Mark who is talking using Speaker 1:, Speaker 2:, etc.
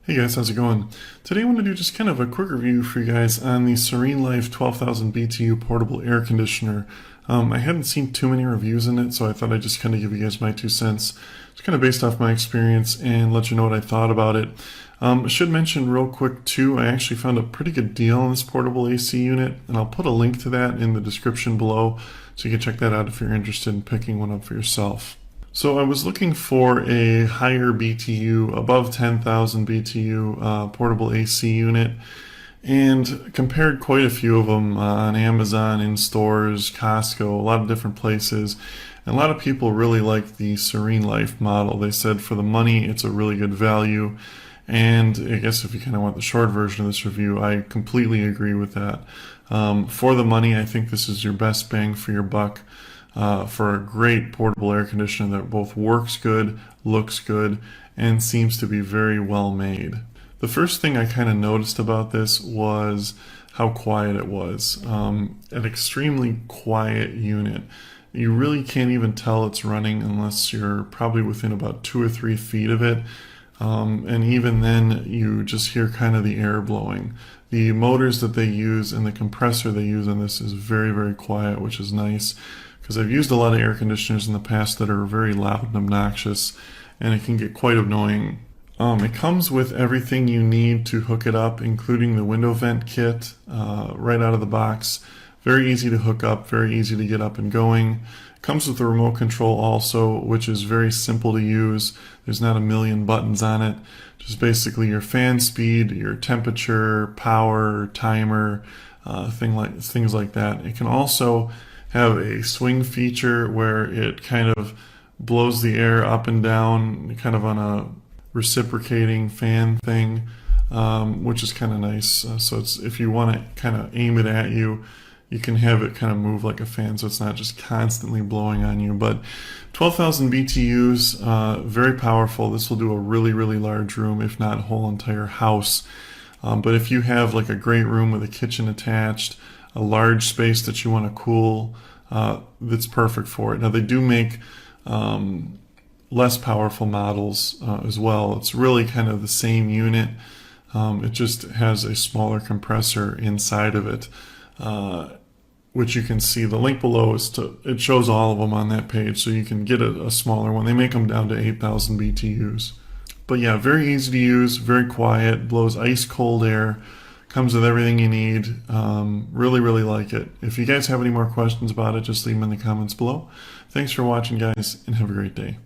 Speaker 1: Hey guys, how's it going? Today I want to do just kind of a quick review for you guys on the SereneLife 12,000 BTU portable air conditioner. I hadn't seen too many reviews in it, so I thought I'd just kind of give you guys my 2 cents. It's kind of based off my experience and let you know what I thought about it. I should mention real quick too, I actually found a pretty good deal on this portable AC unit, and I'll put a link to that in the description below, so you can check that out if you're interested in picking one up for yourself. So I was looking for a higher BTU, above 10,000 BTU portable AC unit, and compared quite a few of them on Amazon, in stores, Costco, a lot of different places. And a lot of people really like the SereneLife model. They said for the money, it's a really good value. And I guess if you kind of want the short version of this review, I completely agree with that. For the money, I think this is your best bang for your buck. For a great portable air conditioner that both works good, looks good, and seems to be very well made. The first thing I kind of noticed about this was how quiet it was. An extremely quiet unit. You really can't even tell it's running unless you're probably within about 2 or 3 feet of it. And even then you just hear kind of the air blowing. The motors that they use and the compressor they use on this is very, very quiet, which is nice. Because I've used a lot of air conditioners in the past that are very loud and obnoxious, and it can get quite annoying. It comes with everything you need to hook it up, including the window vent kit right out of the box. Very easy to hook up, very easy to get up and going. It comes with a remote control also, which is very simple to use. There's not a million buttons on it. Just basically your fan speed, your temperature, power, timer, things like that. It can also have a swing feature where it kind of blows the air up and down, kind of on a reciprocating fan thing, which is kind of nice. So it's, if you want to kind of aim it at you, you can have it kind of move like a fan, so it's not just constantly blowing on you. But 12,000 BTUs, very powerful. This will do a really, really large room, if not a whole entire house. But if you have like a great room with a kitchen attached, a large space that you want to cool, that's perfect for it. Now they do make less powerful models as well. It's really kind of the same unit. It just has a smaller compressor inside of it, which you can see. The link below is it shows all of them on that page, so you can get a smaller one. They make them down to 8,000 BTUs. But yeah, very easy to use, very quiet, blows ice cold air. Comes with everything you need. Really, really like it. If you guys have any more questions about it, just leave them in the comments below. Thanks for watching, guys, and have a great day.